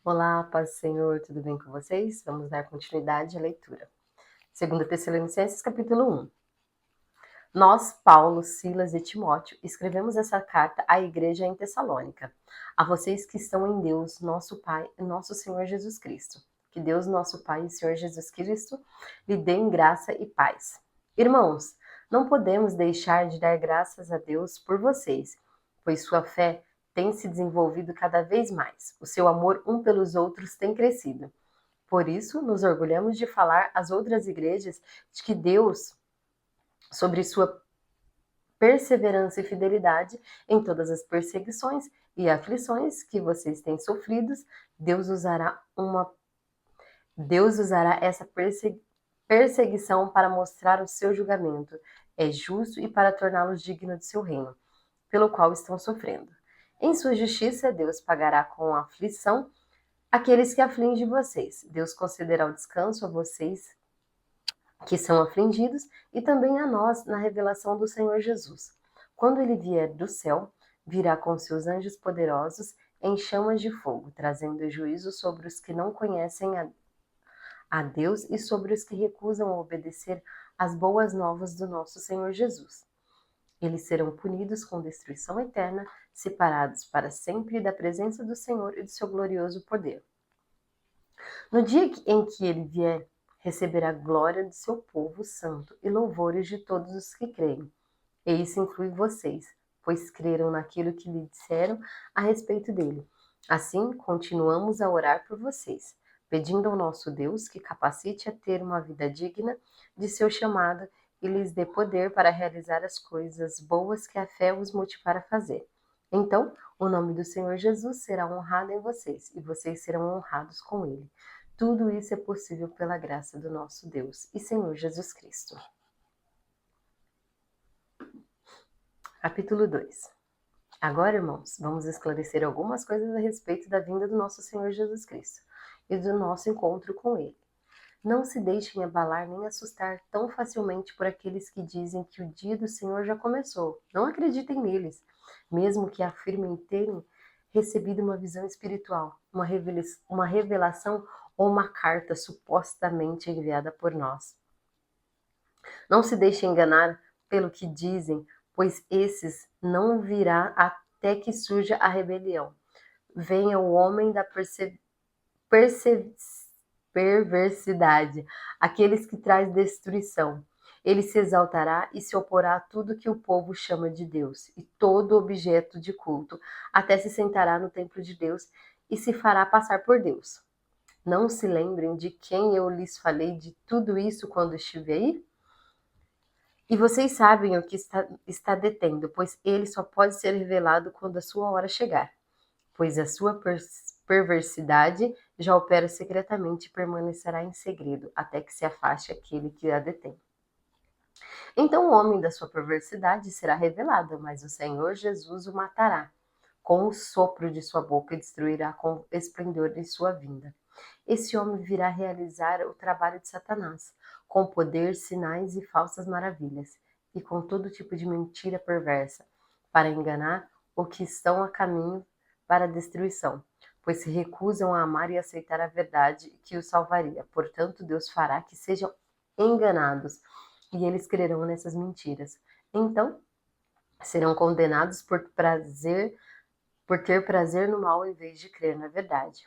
Olá, paz do Senhor, tudo bem com vocês? Vamos dar continuidade à leitura. 2 Tessalonicenses, capítulo 1. Nós, Paulo, Silas e Timóteo, escrevemos essa carta à igreja em Tessalônica, a vocês que estão em Deus, nosso Pai e nosso Senhor Jesus Cristo. Que Deus, nosso Pai e Senhor Jesus Cristo, lhe dêem graça e paz. Irmãos, não podemos deixar de dar graças a Deus por vocês, pois sua fé tem se desenvolvido cada vez mais. O seu amor um pelos outros tem crescido. Por isso, nos orgulhamos de falar às outras igrejas de que Deus, sobre sua perseverança e fidelidade em todas as perseguições e aflições que vocês têm sofridos, Deus usará essa perseguição para mostrar o seu julgamento. É justo e para torná-los dignos do seu reino, pelo qual estão sofrendo. Em sua justiça, Deus pagará com aflição aqueles que afligem vocês. Deus concederá o descanso a vocês que são afligidos e também a nós na revelação do Senhor Jesus. Quando ele vier do céu, virá com seus anjos poderosos em chamas de fogo, trazendo juízo sobre os que não conhecem a Deus e sobre os que recusam obedecer às boas novas do nosso Senhor Jesus. Eles serão punidos com destruição eterna, separados para sempre da presença do Senhor e do seu glorioso poder. No dia em que ele vier, receberá glória do seu povo santo e louvores de todos os que creem. E isso inclui vocês, pois creram naquilo que lhe disseram a respeito dele. Assim, continuamos a orar por vocês, pedindo ao nosso Deus que capacite a ter uma vida digna de seu chamado e lhes dê poder para realizar as coisas boas que a fé os motivar a fazer. Então, o nome do Senhor Jesus será honrado em vocês, e vocês serão honrados com ele. Tudo isso é possível pela graça do nosso Deus e Senhor Jesus Cristo. Capítulo 2. Agora, irmãos, vamos esclarecer algumas coisas a respeito da vinda do nosso Senhor Jesus Cristo e do nosso encontro com ele. Não se deixem abalar nem assustar tão facilmente por aqueles que dizem que o dia do Senhor já começou. Não acreditem neles, mesmo que afirmem terem recebido uma visão espiritual, uma revelação ou uma carta supostamente enviada por nós. Não se deixem enganar pelo que dizem, pois esses não virá até que surja a rebelião. Venha o homem da perversidade, aqueles que traz destruição. Ele se exaltará e se oporá a tudo que o povo chama de Deus e todo objeto de culto, até se sentará no templo de Deus e se fará passar por Deus. Não se lembrem de quem eu lhes falei de tudo isso quando estive aí? E vocês sabem o que está detendo, pois ele só pode ser revelado quando a sua hora chegar. Pois a sua perversidade já opera secretamente e permanecerá em segredo, até que se afaste aquele que a detém. Então o homem da sua perversidade será revelado, mas o Senhor Jesus o matará com o sopro de sua boca e destruirá com esplendor de sua vinda. Esse homem virá realizar o trabalho de Satanás, com poder, sinais e falsas maravilhas, e com todo tipo de mentira perversa, para enganar os que estão a caminho para a destruição, pois se recusam a amar e aceitar a verdade que os salvaria. Portanto, Deus fará que sejam enganados, e eles crerão nessas mentiras. Então, serão condenados por ter prazer no mal em vez de crer na verdade.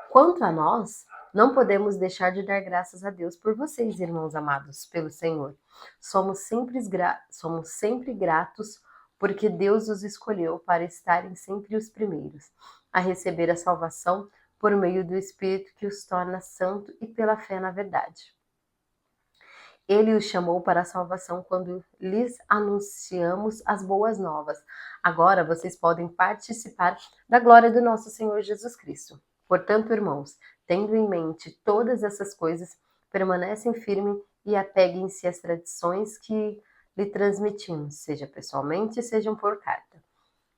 Quanto a nós, não podemos deixar de dar graças a Deus por vocês, irmãos amados, pelo Senhor. Somos sempre gratos porque Deus os escolheu para estarem sempre os primeiros a receber a salvação por meio do Espírito que os torna santos e pela fé na verdade. Ele os chamou para a salvação quando lhes anunciamos as boas novas. Agora vocês podem participar da glória do nosso Senhor Jesus Cristo. Portanto, irmãos, tendo em mente todas essas coisas, permanecem firmes e apeguem-se às tradições que lhe transmitimos, seja pessoalmente, sejam por carta.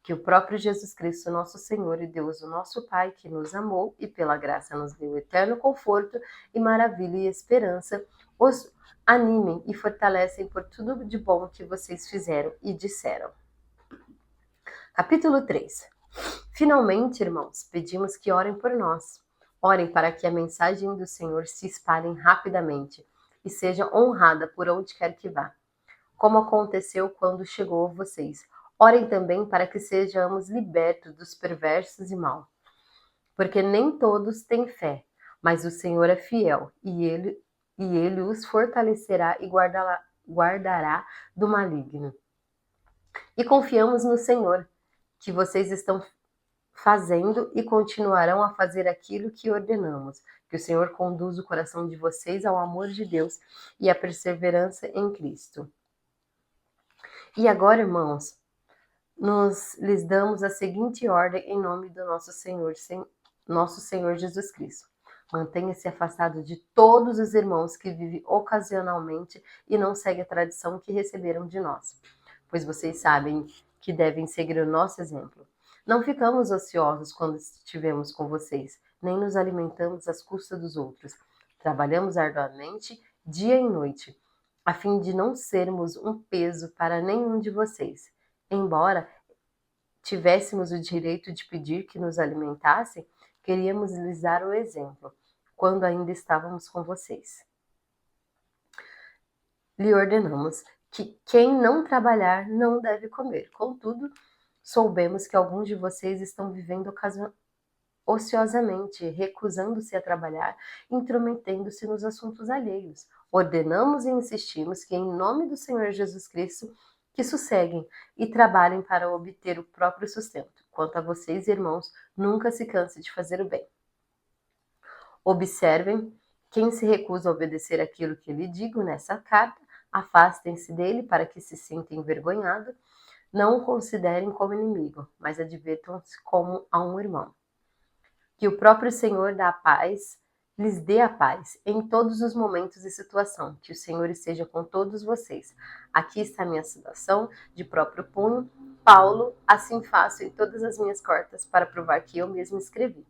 Que o próprio Jesus Cristo, nosso Senhor e Deus, o nosso Pai, que nos amou e pela graça nos deu eterno conforto e maravilha e esperança, os animem e fortalecem por tudo de bom que vocês fizeram e disseram. Capítulo 3. Finalmente, irmãos, pedimos que orem por nós. Orem para que a mensagem do Senhor se espalhe rapidamente e seja honrada por onde quer que vá, como aconteceu quando chegou a vocês. Orem também para que sejamos libertos dos perversos e mal, porque nem todos têm fé, mas o Senhor é fiel e ele os fortalecerá e guardará do maligno. E confiamos no Senhor, que vocês estão fazendo e continuarão a fazer aquilo que ordenamos. Que o Senhor conduza o coração de vocês ao amor de Deus e à perseverança em Cristo. E agora, irmãos, nós lhes damos a seguinte ordem em nome do nosso Senhor Jesus Cristo. Mantenha-se afastado de todos os irmãos que vivem ocasionalmente e não seguem a tradição que receberam de nós, pois vocês sabem que devem seguir o nosso exemplo. Não ficamos ociosos quando estivemos com vocês, nem nos alimentamos às custas dos outros. Trabalhamos arduamente, dia e noite, a fim de não sermos um peso para nenhum de vocês. Embora tivéssemos o direito de pedir que nos alimentassem, queríamos lhes dar o exemplo, quando ainda estávamos com vocês. Lhe ordenamos que quem não trabalhar não deve comer. Contudo, soubemos que alguns de vocês estão vivendo ociosamente, recusando-se a trabalhar, intrometendo-se nos assuntos alheios. Ordenamos e insistimos que, em nome do Senhor Jesus Cristo, que sosseguem e trabalhem para obter o próprio sustento. Quanto a vocês, irmãos, nunca se canse de fazer o bem. Observem quem se recusa a obedecer aquilo que lhe digo nessa carta, afastem-se dele para que se sinta envergonhado. Não o considerem como inimigo, mas advertam-se como a um irmão. Que o próprio Senhor da paz lhes dê a paz em todos os momentos e situação. Que o Senhor esteja com todos vocês. Aqui está a minha citação de próprio punho. Paulo, assim faço em todas as minhas cartas para provar que eu mesmo escrevi.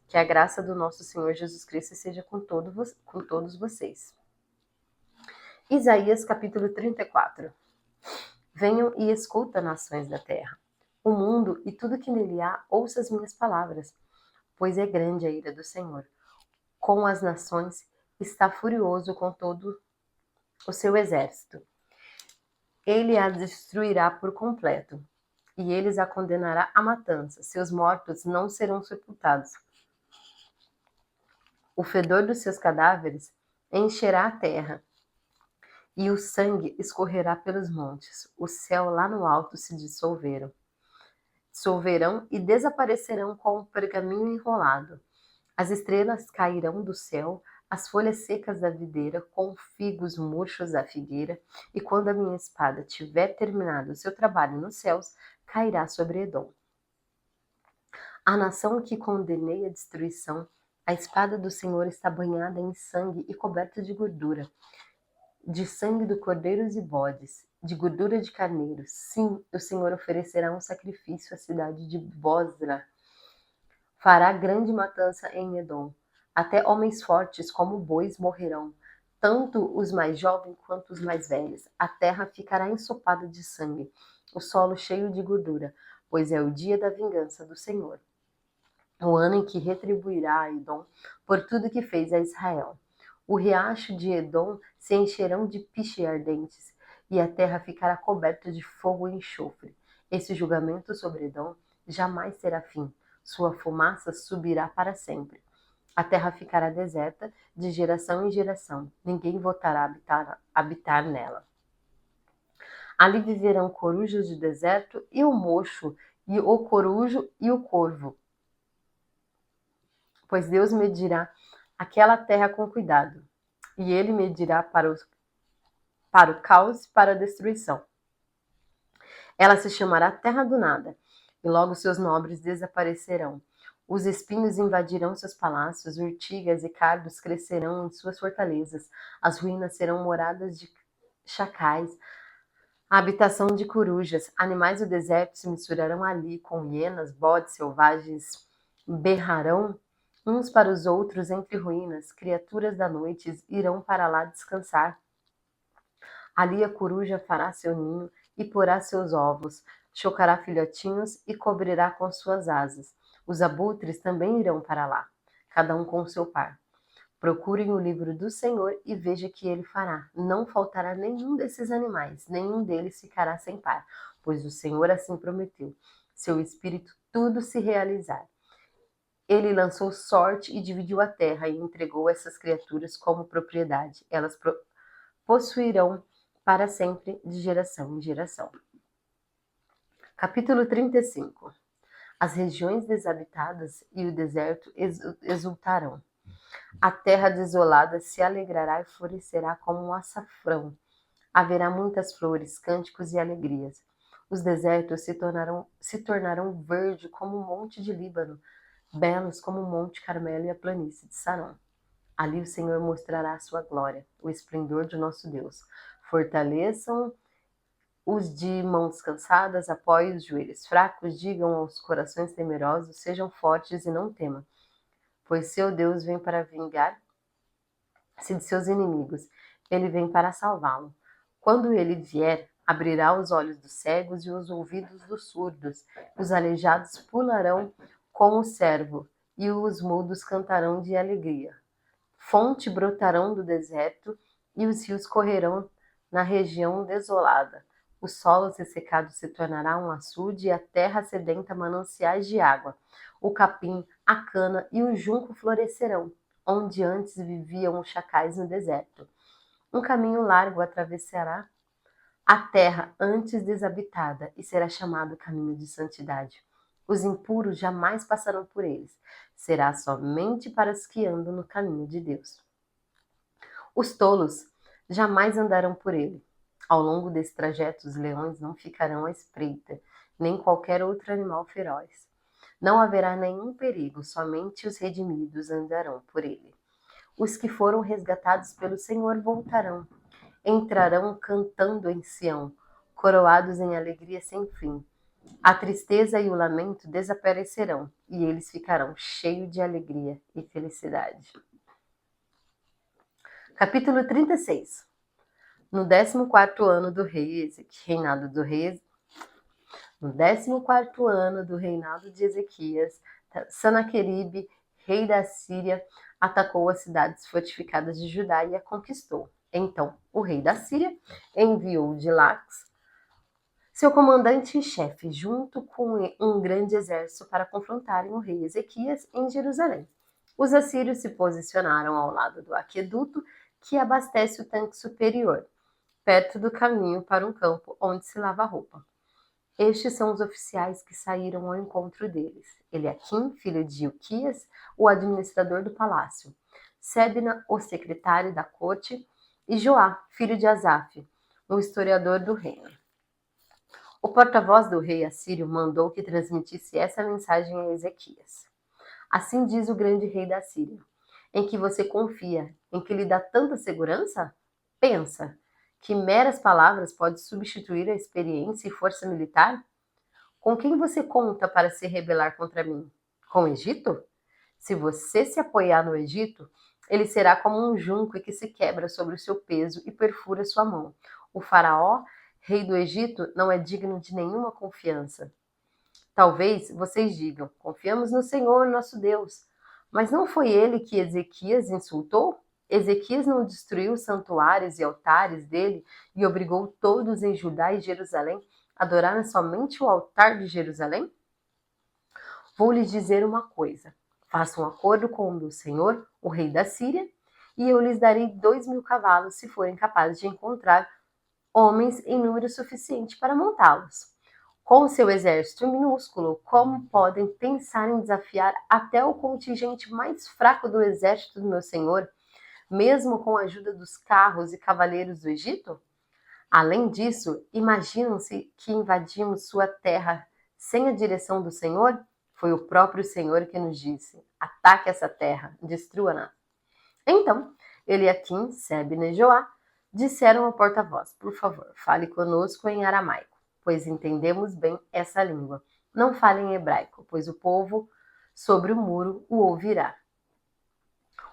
Que a graça do nosso Senhor Jesus Cristo seja com todos vocês. Isaías capítulo 34. Venham e escuta, nações da terra. O mundo e tudo que nele há, ouça as minhas palavras, pois é grande a ira do Senhor. Com as nações está furioso com todo o seu exército. Ele a destruirá por completo, e eles a condenará à matança. Seus mortos não serão sepultados. O fedor dos seus cadáveres encherá a terra, e o sangue escorrerá pelos montes. O céu lá no alto se dissolverão e desaparecerão com o pergaminho enrolado. As estrelas cairão do céu, as folhas secas da videira, com figos murchos da figueira, e quando a minha espada tiver terminado o seu trabalho nos céus, cairá sobre Edom. A nação que condenei à destruição, a espada do Senhor está banhada em sangue e coberta de gordura, de sangue de cordeiros e bodes, de gordura de carneiros. Sim, o Senhor oferecerá um sacrifício à cidade de Bosra. Fará grande matança em Edom. Até homens fortes como bois morrerão, tanto os mais jovens quanto os mais velhos. A terra ficará ensopada de sangue, o solo cheio de gordura, pois é o dia da vingança do Senhor, o ano em que retribuirá a Edom por tudo que fez a Israel. O riacho de Edom se encherão de piche ardentes, e a terra ficará coberta de fogo e enxofre. Esse julgamento sobre Edom jamais terá fim. Sua fumaça subirá para sempre. A terra ficará deserta de geração em geração. Ninguém voltará a habitar nela. Ali viverão corujos de deserto e o mocho, e o corujo e o corvo. Pois Deus medirá aquela terra com cuidado, e ele medirá para o caos e para a destruição. Ela se chamará Terra do Nada, e logo seus nobres desaparecerão. Os espinhos invadirão seus palácios, urtigas e cardos crescerão em suas fortalezas, as ruínas serão moradas de chacais, a habitação de corujas, animais do deserto se misturarão ali com hienas, bodes selvagens berrarão uns para os outros entre ruínas, criaturas da noite irão para lá descansar. Ali a coruja fará seu ninho e porá seus ovos, chocará filhotinhos e cobrirá com suas asas. Os abutres também irão para lá, cada um com seu par. Procurem o livro do Senhor e veja que ele fará. Não faltará nenhum desses animais, nenhum deles ficará sem par, pois o Senhor assim prometeu. Seu espírito tudo se realizar. Ele lançou sorte e dividiu a terra e entregou essas criaturas como propriedade. Elas possuirão para sempre, de geração em geração. Capítulo 35. As regiões desabitadas e o deserto exultarão. A terra desolada se alegrará e florescerá como um açafrão. Haverá muitas flores, cânticos e alegrias. Os desertos se tornarão verde como o monte de Líbano, belos como o monte Carmelo e a planície de Saron. Ali o Senhor mostrará a sua glória, o esplendor de nosso Deus. Fortaleçam os de mãos cansadas, apoiem os joelhos fracos, digam aos corações temerosos, sejam fortes e não temam, pois seu Deus vem para vingar-se de seus inimigos, ele vem para salvá-lo. Quando ele vier, abrirá os olhos dos cegos e os ouvidos dos surdos, os aleijados pularão com o servo, e os mudos cantarão de alegria. Fonte brotarão do deserto, e os rios correrão na região desolada. O solo ressecado se tornará um açude e a terra sedenta mananciais de água. O capim, a cana e o junco florescerão, onde antes viviam os chacais no deserto. Um caminho largo atravessará a terra antes desabitada e será chamado caminho de santidade. Os impuros jamais passarão por eles. Será somente para os que andam no caminho de Deus. Os tolos jamais andarão por ele. Ao longo desse trajeto, os leões não ficarão à espreita, nem qualquer outro animal feroz. Não haverá nenhum perigo, somente os redimidos andarão por ele. Os que foram resgatados pelo Senhor voltarão, entrarão cantando em Sião, coroados em alegria sem fim. A tristeza e o lamento desaparecerão, e eles ficarão cheios de alegria e felicidade. Capítulo 36. No 14º ano do reinado de Ezequias, Sanaqueribe, rei da Síria, atacou as cidades fortificadas de Judá e a conquistou. Então, o rei da Síria enviou de Lax seu comandante em chefe, junto com um grande exército, para confrontarem o rei Ezequias em Jerusalém. Os assírios se posicionaram ao lado do aqueduto que abastece o tanque superior, perto do caminho para um campo onde se lava a roupa. Estes são os oficiais que saíram ao encontro deles: Eliaquim, filho de Ilquias, o administrador do palácio; Sebna, o secretário da corte; e Joá, filho de Asaf, um historiador do reino. O porta-voz do rei assírio mandou que transmitisse essa mensagem a Ezequias. Assim diz o grande rei da Síria: em que você confia, em que lhe dá tanta segurança? Pensa que meras palavras podem substituir a experiência e força militar? Com quem você conta para se rebelar contra mim? Com o Egito? Se você se apoiar no Egito, ele será como um junco que se quebra sobre o seu peso e perfura sua mão. O faraó, rei do Egito, não é digno de nenhuma confiança. Talvez vocês digam: confiamos no Senhor, nosso Deus. Mas não foi ele que Ezequias insultou? Ezequias não destruiu os santuários e altares dele e obrigou todos em Judá e Jerusalém a adorarem somente o altar de Jerusalém? Vou lhes dizer uma coisa: façam um acordo com o Senhor, o rei da Síria, e eu lhes darei 2.000 cavalos se forem capazes de encontrar homens em número suficiente para montá-los. Com o seu exército minúsculo, como podem pensar em desafiar até o contingente mais fraco do exército do meu senhor, mesmo com a ajuda dos carros e cavaleiros do Egito? Além disso, imaginam-se que invadimos sua terra sem a direção do Senhor? Foi o próprio Senhor que nos disse: ataque essa terra, destrua-na. Então, Eliaquim, Sebna e Joá disseram ao porta-voz: por favor, fale conosco em aramaico, pois entendemos bem essa língua. Não fale em hebraico, pois o povo sobre o muro o ouvirá.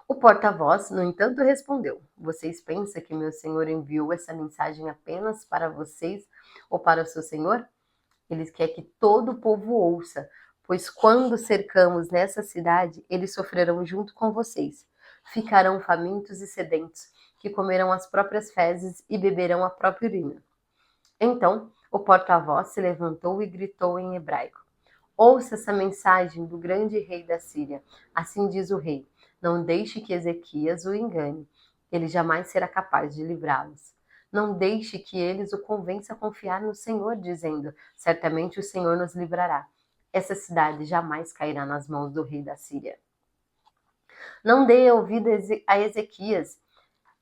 O porta-voz, no entanto, respondeu: vocês pensam que meu senhor enviou essa mensagem apenas para vocês ou para o seu senhor? Ele quer que todo o povo ouça, pois quando cercamos nessa cidade, eles sofrerão junto com vocês. Ficarão famintos e sedentos, que comerão as próprias fezes e beberão a própria urina. Então, o porta-voz se levantou e gritou em hebraico: Ouça essa mensagem do grande rei da Síria. Assim diz o rei: Não deixe que Ezequias o engane. Ele jamais será capaz de livrá-los. Não deixe que eles o convençam a confiar no Senhor, dizendo: Certamente o Senhor nos livrará. Essa cidade jamais cairá nas mãos do rei da Síria. Não dê ouvido a Ezequias.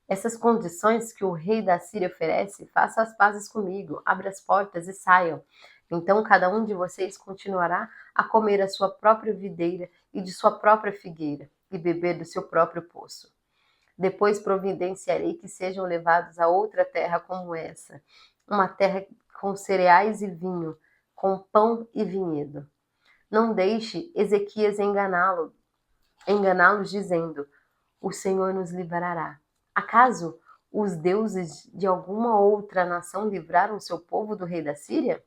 Essas condições que o rei da Síria oferece, faça as pazes comigo, abra as portas e saiam. Então cada um de vocês continuará a comer a sua própria videira e de sua própria figueira, e beber do seu próprio poço. Depois providenciarei que sejam levados a outra terra como essa, uma terra com cereais e vinho, com pão e vinhedo. Não deixe Ezequias enganá-los dizendo: O Senhor nos livrará. Acaso os deuses de alguma outra nação livraram seu povo do rei da Síria?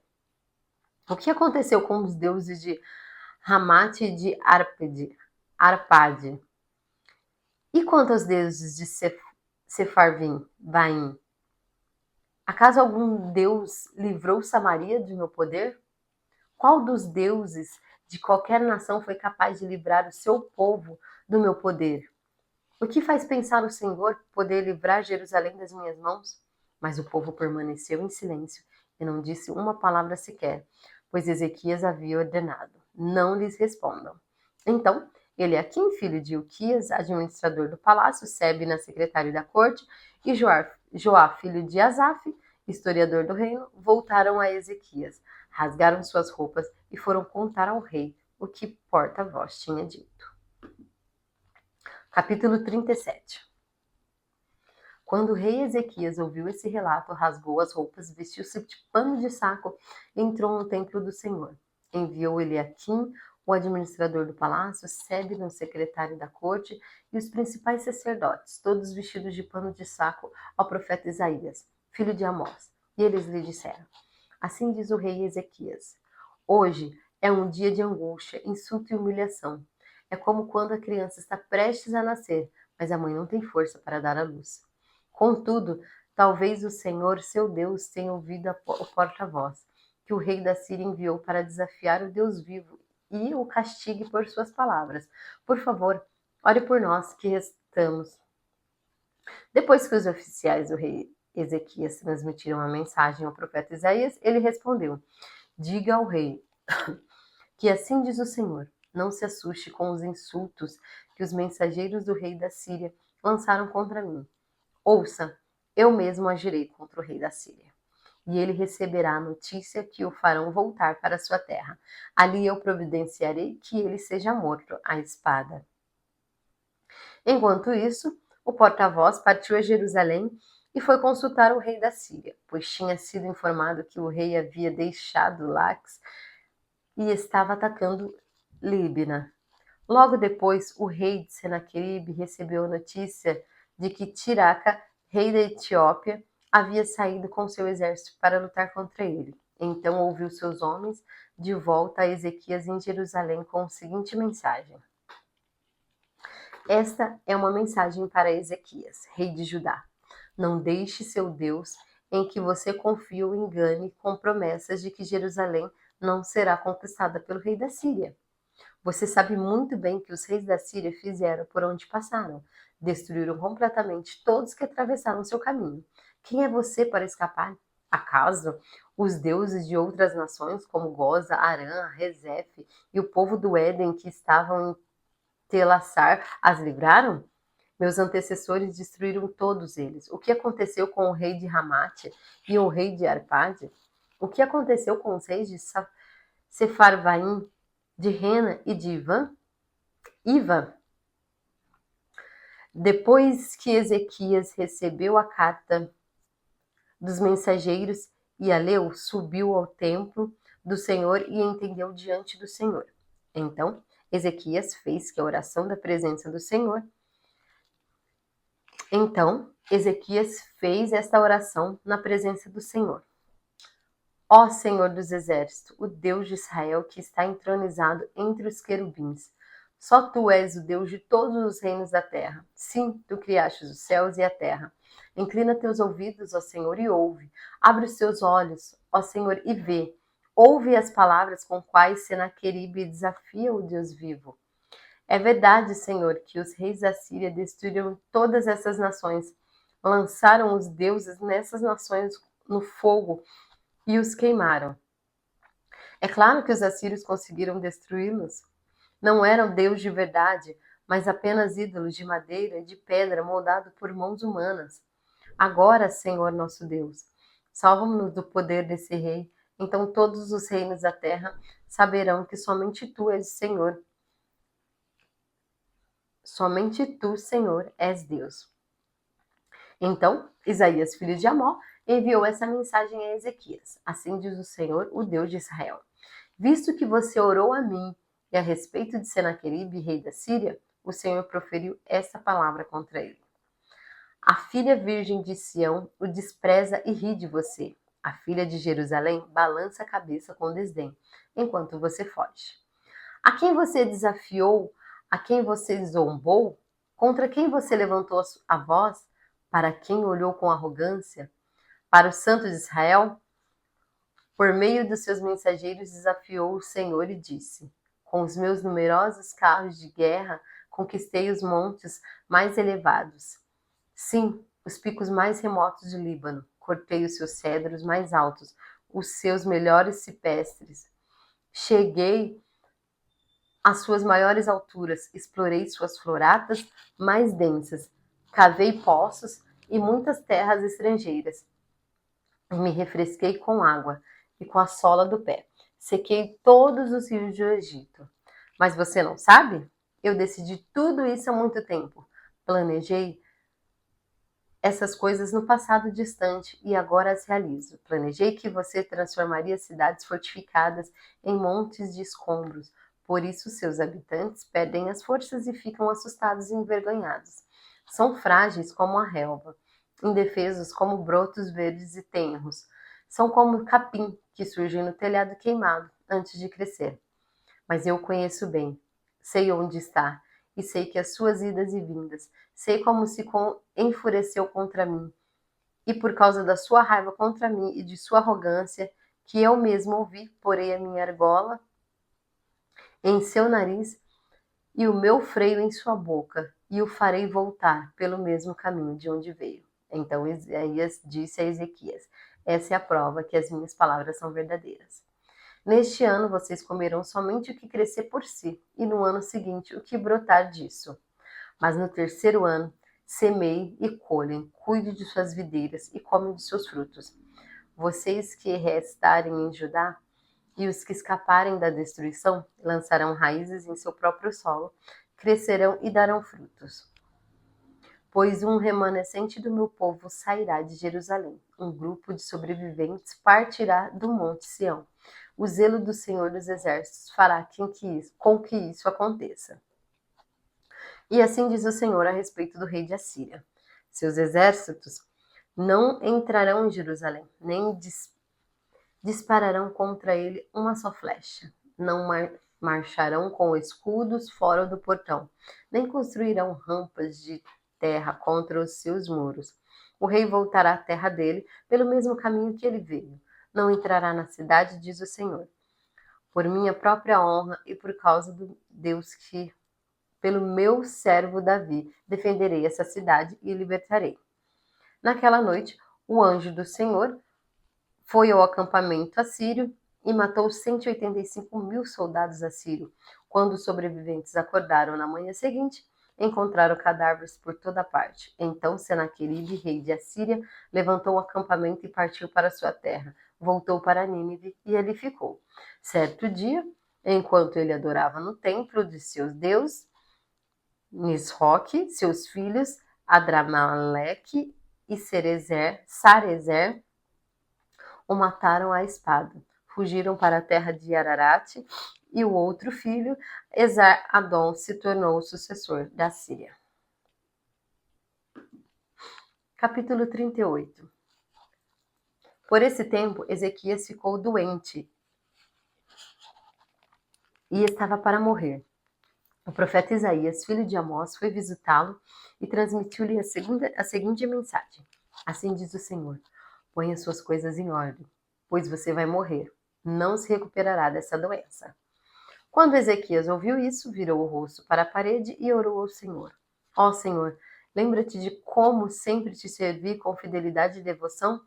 O que aconteceu com os deuses de Ramate e de Arpade? E quanto aos deuses de Sefarvim, Baim? Acaso algum deus livrou Samaria de meu poder? Qual dos deuses de qualquer nação foi capaz de livrar o seu povo do meu poder? O que faz pensar o Senhor poder livrar Jerusalém das minhas mãos? Mas o povo permaneceu em silêncio e não disse uma palavra sequer, pois Ezequias havia ordenado: não lhes respondam. Então, Eliaquim, filho de Ilquias, administrador do palácio, Sebna, secretário da corte, e Joá, filho de Asaf, historiador do reino, voltaram a Ezequias, rasgaram suas roupas e foram contar ao rei o que porta-voz tinha dito. Capítulo 37. Quando o rei Ezequias ouviu esse relato, rasgou as roupas, vestiu-se de pano de saco e entrou no templo do Senhor. Enviou Eliaquim, o administrador do palácio, Sebna, o secretário da corte, e os principais sacerdotes, todos vestidos de pano de saco, ao profeta Isaías, filho de Amós. E eles lhe disseram: Assim diz o rei Ezequias: Hoje é um dia de angústia, insulto e humilhação. É como quando a criança está prestes a nascer, mas a mãe não tem força para dar à luz. Contudo, talvez o Senhor, seu Deus, tenha ouvido o porta-voz, que o rei da Síria enviou para desafiar o Deus vivo e o castigue por suas palavras. Por favor, ore por nós que restamos. Depois que os oficiais do rei Ezequias transmitiram a mensagem ao profeta Isaías, ele respondeu: Diga ao rei que assim diz o Senhor: Não se assuste com os insultos que os mensageiros do rei da Síria lançaram contra mim. Ouça, eu mesmo agirei contra o rei da Síria. E ele receberá a notícia que o farão voltar para sua terra. Ali eu providenciarei que ele seja morto à espada. Enquanto isso, o porta-voz partiu a Jerusalém e foi consultar o rei da Síria, pois tinha sido informado que o rei havia deixado Laques e estava atacando Líbina. Logo depois, o rei de Senaqueribe recebeu a notícia de que Tiraca, rei da Etiópia, havia saído com seu exército para lutar contra ele. Então ouviu seus homens de volta a Ezequias em Jerusalém com a seguinte mensagem: Esta é uma mensagem para Ezequias, rei de Judá. Não deixe seu Deus, em que você confia, o engane com promessas de que Jerusalém não será conquistada pelo rei da Síria. Você sabe muito bem que os reis da Síria fizeram por onde passaram. Destruíram completamente todos que atravessaram seu caminho. Quem é você para escapar? Acaso os deuses de outras nações, como Goza, Arã, Rezef e o povo do Éden que estavam em Telassar, as livraram? Meus antecessores destruíram todos eles. O que aconteceu com o rei de Ramate e o rei de Arpade? O que aconteceu com os reis de Sefarvaim, de Rena e de Iva? Depois que Ezequias recebeu a carta dos mensageiros e a leu, subiu ao templo do Senhor e entendeu diante do Senhor. Então, Ezequias fez que a oração da presença do Senhor. Então, Ezequias fez esta oração na presença do Senhor. Ó Senhor dos exércitos, o Deus de Israel que está entronizado entre os querubins. Só tu és o Deus de todos os reinos da terra. Sim, tu criaste os céus e a terra. Inclina teus ouvidos, ó Senhor, e ouve. Abre os teus olhos, ó Senhor, e vê. Ouve as palavras com quais Senaqueribe desafia o Deus vivo. É verdade, Senhor, que os reis da Síria destruíram todas essas nações, lançaram os deuses nessas nações no fogo e os queimaram. É claro que os assírios conseguiram destruí-los. Não eram Deus de verdade, mas apenas ídolos de madeira e de pedra moldado por mãos humanas. Agora, Senhor nosso Deus, salva-nos do poder desse rei. Então todos os reinos da terra saberão que somente tu és Senhor. Somente tu, Senhor, és Deus. Então, Isaías, filho de Amós, enviou essa mensagem a Ezequias. Assim diz o Senhor, o Deus de Israel. Visto que você orou a mim e a respeito de Senaqueribe, rei da Síria, o Senhor proferiu essa palavra contra ele. A filha virgem de Sião o despreza e ri de você. A filha de Jerusalém balança a cabeça com desdém, enquanto você foge. A quem você desafiou, a quem você zombou, contra quem você levantou a voz, para quem olhou com arrogância, para o Santo de Israel, por meio dos seus mensageiros desafiou o Senhor e disse: com os meus numerosos carros de guerra conquistei os montes mais elevados. Sim, os picos mais remotos do Líbano. Cortei os seus cedros mais altos, os seus melhores cipestres. Cheguei às suas maiores alturas, explorei suas floratas mais densas, cavei poços e muitas terras estrangeiras. Me refresquei com água e com a sola do pé. Sequei todos os rios do Egito. Mas você não sabe? Eu decidi tudo isso há muito tempo. Planejei essas coisas no passado distante e agora as realizo. Planejei que você transformaria cidades fortificadas em montes de escombros. Por isso, seus habitantes perdem as forças e ficam assustados e envergonhados. São frágeis como a relva, indefesos como brotos verdes e tenros. São como capim que surgem no telhado queimado antes de crescer. Mas eu o conheço bem, sei onde está, e sei que as suas idas e vindas, sei como se enfureceu contra mim, e por causa da sua raiva contra mim e de sua arrogância, que eu mesmo ouvi, porei a minha argola em seu nariz e o meu freio em sua boca, e o farei voltar pelo mesmo caminho de onde veio. Então Isaías disse a Ezequias: essa é a prova que as minhas palavras são verdadeiras. Neste ano vocês comerão somente o que crescer por si, e no ano seguinte o que brotar disso. Mas no terceiro ano, semeie e colhem, cuide de suas videiras e come de seus frutos. Vocês que restarem em Judá e os que escaparem da destruição lançarão raízes em seu próprio solo, crescerão e darão frutos. Pois um remanescente do meu povo sairá de Jerusalém, um grupo de sobreviventes partirá do monte Sião. O zelo do Senhor dos Exércitos fará com que isso aconteça. E assim diz o Senhor a respeito do rei de Assíria: seus exércitos não entrarão em Jerusalém, nem dispararão contra ele uma só flecha. Não marcharão com escudos fora do portão, nem construirão rampas de terra contra os seus muros. O rei voltará à terra dele pelo mesmo caminho que ele veio. Não entrará na cidade, diz o Senhor. Por minha própria honra e por causa do Deus que, pelo meu servo Davi, defenderei essa cidade e libertarei. Naquela noite, o anjo do Senhor foi ao acampamento assírio e matou 185.000 soldados assírios. Quando os sobreviventes acordaram na manhã seguinte, encontraram cadáveres por toda parte. Então Senaqueribe, rei de Assíria, levantou o acampamento e partiu para sua terra. Voltou para Nínive e ali ficou. Certo dia, enquanto ele adorava no templo de seus deuses, Nisroque, seus filhos, Adramaleque e Sarezer, o mataram à espada. Fugiram para a terra de Ararat e o outro filho, Esar-Adon, se tornou o sucessor da Síria. Capítulo 38. Por esse tempo, Ezequias ficou doente e estava para morrer. O profeta Isaías, filho de Amós, foi visitá-lo e transmitiu-lhe a seguinte mensagem: Assim diz o Senhor: ponha suas coisas em ordem, pois você vai morrer. Não se recuperará dessa doença. Quando Ezequias ouviu isso, virou o rosto para a parede e orou ao Senhor. Ó Senhor, lembra-te de como sempre te servi com fidelidade e devoção,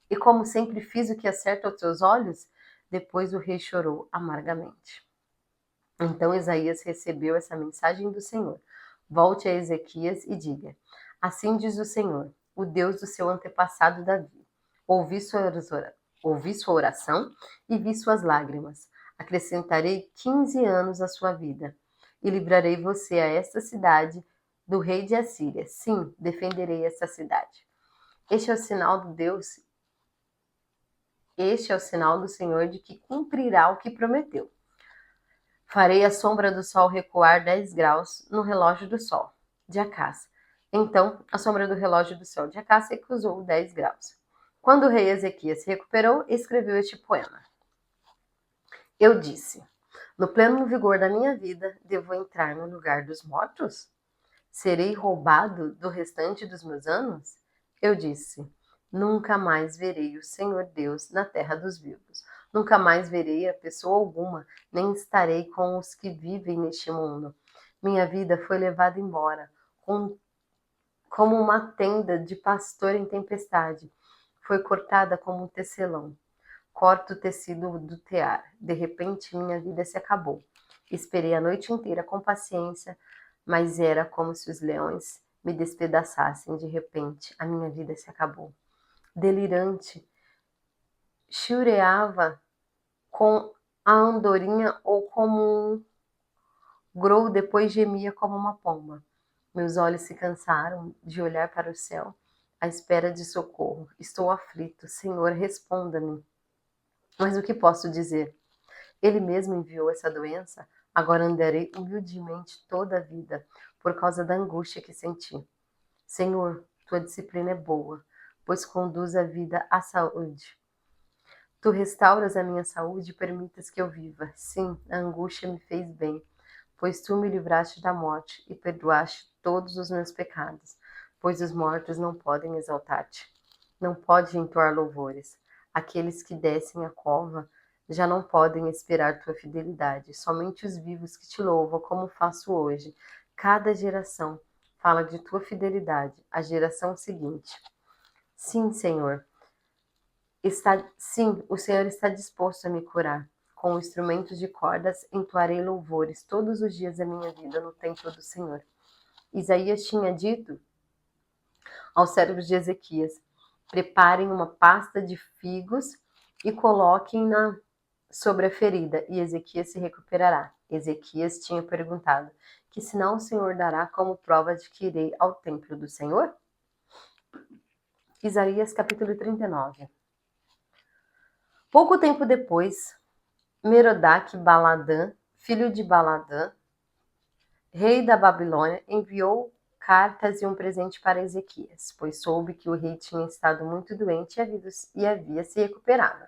e como sempre fiz o que é certo aos teus olhos? Depois o rei chorou amargamente. Então Isaías recebeu essa mensagem do Senhor. Volte a Ezequias e diga: Assim diz o Senhor, o Deus do seu antepassado Davi. Ouvi sua oração e vi suas lágrimas. Acrescentarei 15 anos à sua vida e livrarei você a esta cidade do rei de Assíria. Sim, defenderei esta cidade. Este é o sinal do Deus, este é o sinal do Senhor de que cumprirá o que prometeu. Farei a sombra do sol recuar 10 graus no relógio do sol de Acás. Então, a sombra do relógio do sol de Acás recusou 10 graus. Quando o rei Ezequias se recuperou, escreveu este poema. Eu disse: no pleno vigor da minha vida, devo entrar no lugar dos mortos? Serei roubado do restante dos meus anos? Eu disse: nunca mais verei o Senhor Deus na terra dos vivos. Nunca mais verei a pessoa alguma, nem estarei com os que vivem neste mundo. Minha vida foi levada embora, como uma tenda de pastor em tempestade. Foi cortada como um tecelão. Corto o tecido do tear. De repente, minha vida se acabou. Esperei a noite inteira com paciência, mas era como se os leões me despedaçassem. De repente, a minha vida se acabou. Delirante, chureava com a andorinha ou como um grou, depois gemia como uma pomba. Meus olhos se cansaram de olhar para o céu, à espera de socorro. Estou aflito. Senhor, responda-me. Mas o que posso dizer? Ele mesmo enviou essa doença? Agora andarei humildemente toda a vida, por causa da angústia que senti. Senhor, tua disciplina é boa, pois conduz a vida à saúde. Tu restauras a minha saúde e permitas que eu viva. Sim, a angústia me fez bem, pois tu me livraste da morte e perdoaste todos os meus pecados, pois os mortos não podem exaltar-te, não podem entoar louvores. Aqueles que descem a cova já não podem esperar tua fidelidade, somente os vivos que te louvam, como faço hoje. Cada geração fala de tua fidelidade, a geração seguinte. Sim, Senhor, sim, o Senhor está disposto a me curar. Com instrumentos de cordas entoarei louvores todos os dias da minha vida no templo do Senhor. Isaías tinha dito aos servos de Ezequias: preparem uma pasta de figos e coloquem-na sobre a ferida, e Ezequias se recuperará. Ezequias tinha perguntado: que sinal o Senhor dará como prova de que irei ao templo do Senhor? Isaías capítulo 39. Pouco tempo depois, Merodach-Baladã, filho de Baladã, rei da Babilônia, enviou cartas e um presente para Ezequias, pois soube que o rei tinha estado muito doente e havia se recuperado.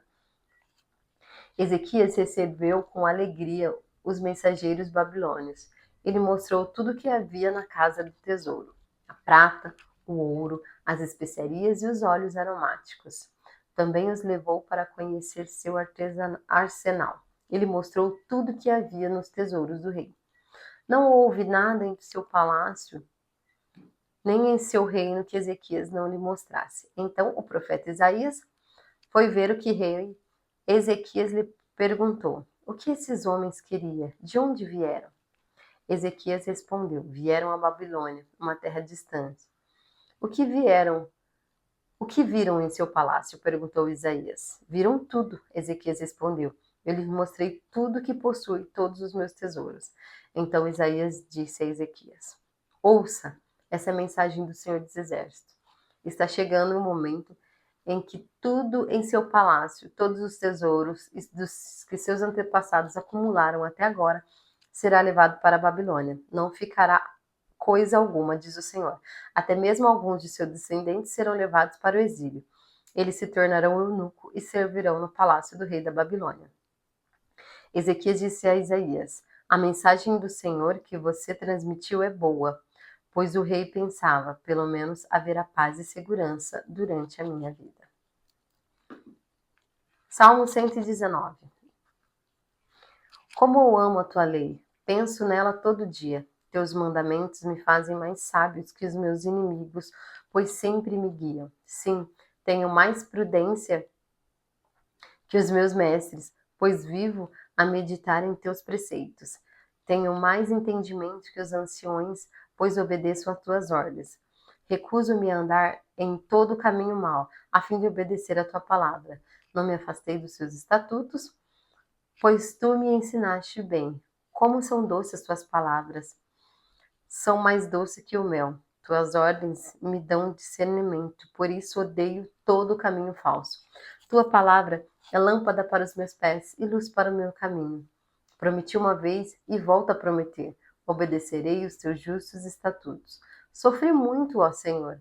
Ezequias recebeu com alegria os mensageiros babilônios. Ele mostrou tudo o que havia na casa do tesouro: a prata, o ouro, as especiarias e os óleos aromáticos. Também os levou para conhecer seu arsenal. Ele mostrou tudo o que havia nos tesouros do rei. Não houve nada em seu palácio, nem em seu reino que Ezequias não lhe mostrasse. Então o profeta Isaías foi ver o que rei Ezequias lhe perguntou: o que esses homens queriam? De onde vieram? Ezequias respondeu: vieram a Babilônia, uma terra distante. O que vieram? O que viram em seu palácio? Perguntou Isaías. Viram tudo, Ezequias respondeu. Eu lhes mostrei tudo que possui, todos os meus tesouros. Então Isaías disse a Ezequias: ouça essa mensagem do Senhor dos Exércitos. Está chegando o momento em que tudo em seu palácio, todos os tesouros que seus antepassados acumularam até agora, será levado para a Babilônia. Não ficará coisa alguma, diz o Senhor. Até mesmo alguns de seus descendentes serão levados para o exílio. Eles se tornarão eunuco e servirão no palácio do rei da Babilônia. Ezequias disse a Isaías: A mensagem do Senhor que você transmitiu é boa, pois o rei pensava: pelo menos haverá paz e segurança durante a minha vida. Salmo 119. Como eu amo a tua lei, penso nela todo dia. Teus mandamentos me fazem mais sábios que os meus inimigos, pois sempre me guiam. Sim, tenho mais prudência que os meus mestres, pois vivo a meditar em teus preceitos. Tenho mais entendimento que os anciões, pois obedeço a tuas ordens. Recuso-me a andar em todo caminho mau, a fim de obedecer a tua palavra. Não me afastei dos seus estatutos, pois tu me ensinaste bem. Como são doces as tuas palavras, são mais doces que o mel. Tuas ordens me dão discernimento, por isso odeio todo caminho falso. Tua palavra é lâmpada para os meus pés e luz para o meu caminho. Prometi uma vez e volto a prometer: obedecerei os teus justos estatutos. Sofri muito, ó Senhor.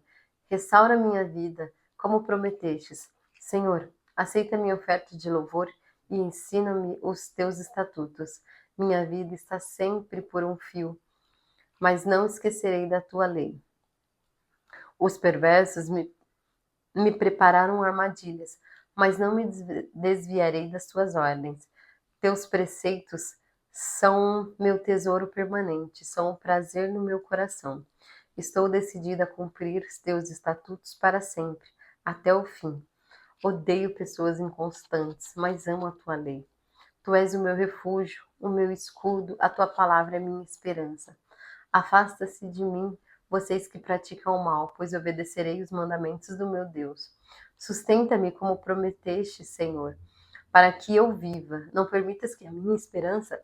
Restaura minha vida, como prometestes. Senhor, aceita minha oferta de louvor e ensina-me os teus estatutos. Minha vida está sempre por um fio, mas não esquecerei da tua lei. Os perversos me prepararam armadilhas, mas não me desviarei das tuas ordens. Teus preceitos são meu tesouro permanente, são um prazer no meu coração. Estou decidida a cumprir os teus estatutos para sempre, até o fim. Odeio pessoas inconstantes, mas amo a tua lei. Tu és o meu refúgio, o meu escudo, a tua palavra é minha esperança. Afasta-se de mim, vocês que praticam o mal, pois obedecerei os mandamentos do meu Deus. Sustenta-me como prometeste, Senhor, para que eu viva. Não permitas que a minha esperança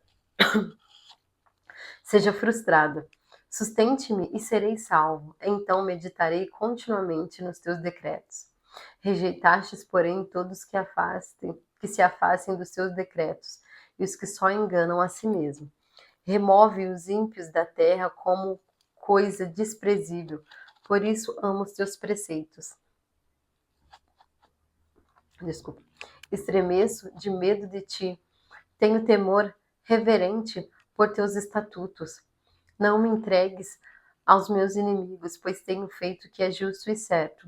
seja frustrada. Sustente-me e serei salvo. Então meditarei continuamente nos teus decretos. Rejeitastes, porém, todos que se afastem dos teus decretos, e os que só enganam a si mesmo. Remove os ímpios da terra como coisa desprezível. Por isso amo os teus preceitos. Desculpa. Estremeço de medo de ti. Tenho temor reverente por teus estatutos. Não me entregues aos meus inimigos, pois tenho feito o que é justo e certo.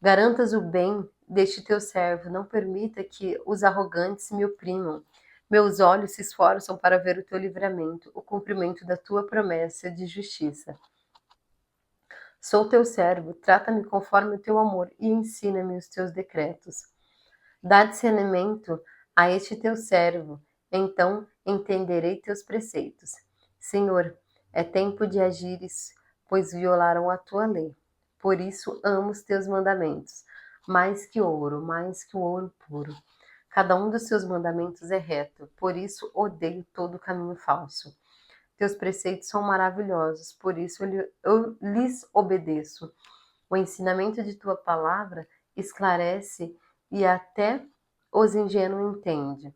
Garantas o bem deste teu servo. Não permita que os arrogantes me oprimam. Meus olhos se esforçam para ver o teu livramento, o cumprimento da tua promessa de justiça. Sou teu servo, trata-me conforme o teu amor e ensina-me os teus decretos. Dá discernimento a este teu servo, então entenderei teus preceitos. Senhor, é tempo de agires, pois violaram a tua lei. Por isso amo os teus mandamentos, mais que o ouro puro. Cada um dos seus mandamentos é reto, por isso odeio todo caminho falso. Teus preceitos são maravilhosos, por isso eu lhes obedeço. O ensinamento de tua palavra esclarece e até os ingênuos entende.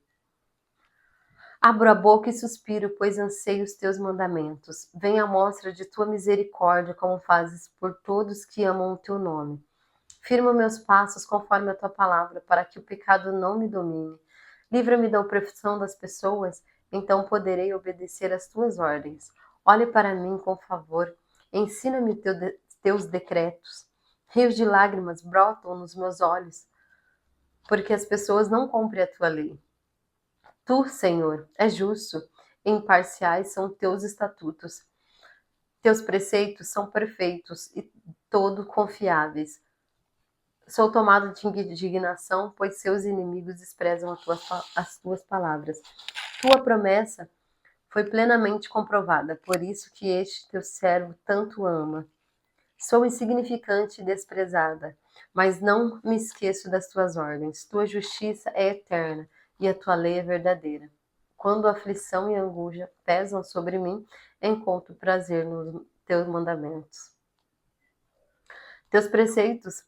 Abro a boca e suspiro, pois anseio os teus mandamentos. Venha a mostra de tua misericórdia, como fazes por todos que amam o teu nome. Firma meus passos conforme a tua palavra, para que o pecado não me domine. Livra-me da opressão das pessoas, então poderei obedecer às tuas ordens. Olhe para mim com favor, ensina-me teus decretos. Rios de lágrimas brotam nos meus olhos, porque as pessoas não cumprem a tua lei. Tu, Senhor, és justo, e imparciais são teus estatutos. Teus preceitos são perfeitos e todo confiáveis. Sou tomado de indignação, pois seus inimigos desprezam as tuas palavras. Tua promessa foi plenamente comprovada, por isso que este teu servo tanto ama. Sou insignificante e desprezada, mas não me esqueço das tuas ordens. Tua justiça é eterna e a tua lei é verdadeira. Quando a aflição e a angústia pesam sobre mim, encontro prazer nos teus mandamentos. Teus preceitos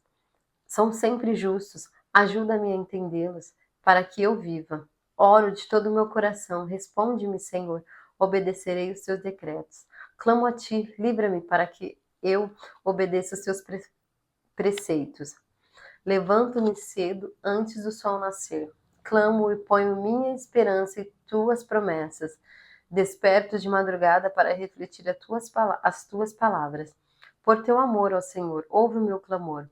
são sempre justos, ajuda-me a entendê-los, para que eu viva. Oro de todo o meu coração, responde-me, Senhor, obedecerei os teus decretos. Clamo a ti, livra-me para que eu obedeça os teus preceitos. Levanto-me cedo antes do sol nascer. Clamo e ponho minha esperança em tuas promessas. Desperto de madrugada para refletir as tuas palavras. Por teu amor, ó Senhor, ouve o meu clamor.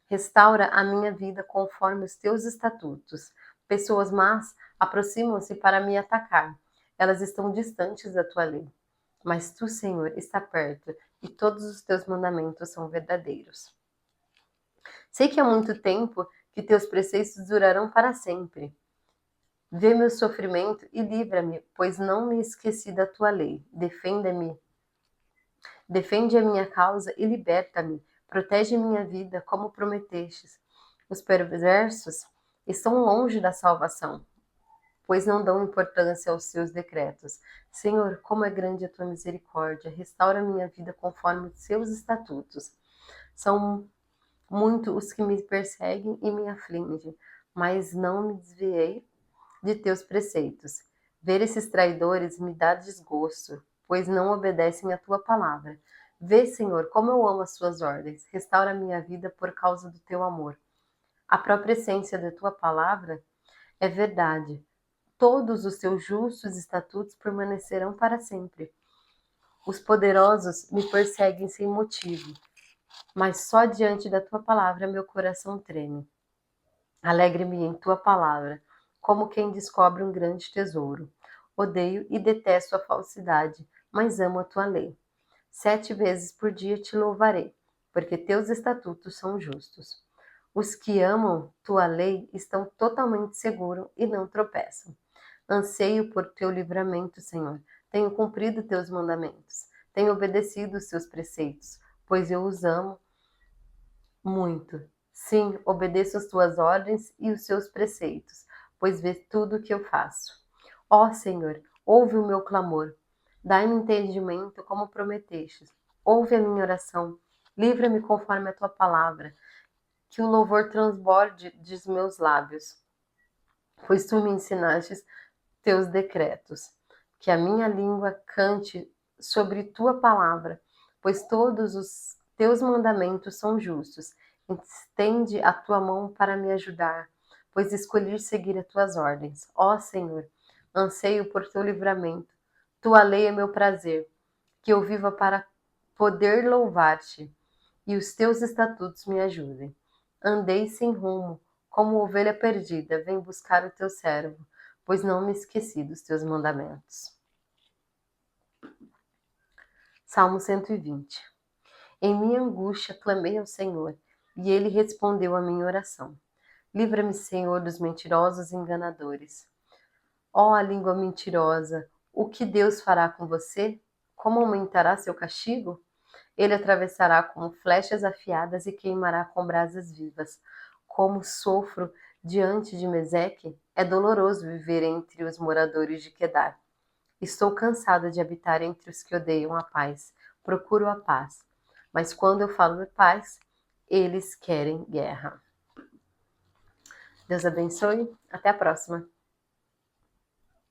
Restaura a minha vida conforme os teus estatutos. Pessoas más aproximam-se para me atacar. Elas estão distantes da tua lei. Mas tu, Senhor, está perto e todos os teus mandamentos são verdadeiros. Sei que há muito tempo que teus preceitos durarão para sempre. Vê meu sofrimento e livra-me, pois não me esqueci da tua lei. Defende a minha causa e liberta-me. Protege minha vida, como prometestes. Os perversos estão longe da salvação, pois não dão importância aos seus decretos. Senhor, como é grande a tua misericórdia, restaura minha vida conforme os seus estatutos. São muitos os que me perseguem e me afligem, mas não me desviei de teus preceitos. Ver esses traidores me dá desgosto, pois não obedecem à tua palavra. Vê, Senhor, como eu amo as tuas ordens. Restaura minha vida por causa do teu amor. A própria essência da tua palavra é verdade. Todos os teus justos estatutos permanecerão para sempre. Os poderosos me perseguem sem motivo, mas só diante da tua palavra meu coração treme. Alegre-me em tua palavra, como quem descobre um grande tesouro. Odeio e detesto a falsidade, mas amo a tua lei. 7 vezes por dia te louvarei, porque teus estatutos são justos. Os que amam tua lei estão totalmente seguros e não tropeçam. Anseio por teu livramento, Senhor. Tenho cumprido teus mandamentos. Tenho obedecido os teus preceitos, pois eu os amo muito. Sim, obedeço as tuas ordens e os seus preceitos, pois vês tudo o que eu faço. Ó Senhor, ouve o meu clamor. Dai-me entendimento como prometestes. Ouve a minha oração. Livra-me conforme a tua palavra. Que o louvor transborde dos meus lábios, pois tu me ensinastes teus decretos. Que a minha língua cante sobre tua palavra, pois todos os teus mandamentos são justos. Estende a tua mão para me ajudar, pois escolhi seguir as tuas ordens. Ó Senhor, anseio por teu livramento. Tua lei é meu prazer, que eu viva para poder louvar-te, e os teus estatutos me ajudem. Andei sem rumo, como ovelha perdida, vem buscar o teu servo, pois não me esqueci dos teus mandamentos. Salmo 120. Em minha angústia clamei ao Senhor, e ele respondeu à minha oração. Livra-me, Senhor, dos mentirosos e enganadores. Ó a língua mentirosa, o que Deus fará com você? Como aumentará seu castigo? Ele atravessará como flechas afiadas e queimará com brasas vivas. Como sofro diante de Meseque, é doloroso viver entre os moradores de Quedar. Estou cansada de habitar entre os que odeiam a paz. Procuro a paz. Mas quando eu falo de paz, eles querem guerra. Deus abençoe. Até a próxima.